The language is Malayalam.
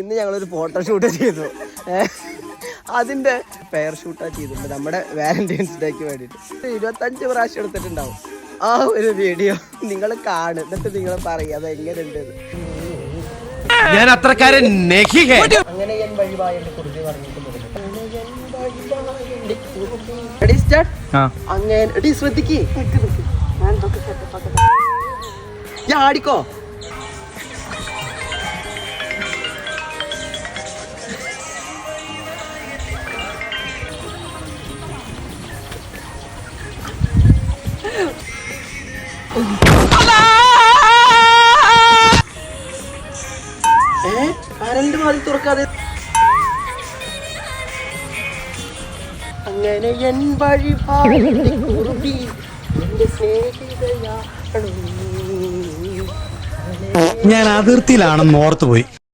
ഇന്ന് ഞങ്ങളൊരു ഫോട്ടോഷൂട്ട് ചെയ്തു. അതിൻ്റെ പെയർ ഷൂട്ടാണ് ചെയ്തിട്ടുണ്ട് നമ്മുടെ വാലന്റൈൻസ് ഡേക്ക് വേണ്ടിയിട്ട്. 25 പ്രാവശ്യം എടുത്തിട്ടുണ്ടാവും ആ ഒരു വീഡിയോ. നിങ്ങൾ കാണും, എന്നിട്ട് നിങ്ങൾ പറയും അത് എങ്ങനെയുണ്ട്. ഞാൻ അത്രക്കാരൻ അങ്ങനെ ഞാൻ വഴിവായ കുറിച്ച് പറഞ്ഞിട്ടുണ്ട്. അങ്ങനെ ശ്രദ്ധിക്കേ, ഞാൻ ആടിക്കോ. കരണ്ട് മാറി തുറക്കാതെ അങ്ങനെ എൻ വഴി ഞാൻ അതിർത്തിയിലാണെന്ന് ഓർത്തുപോയി.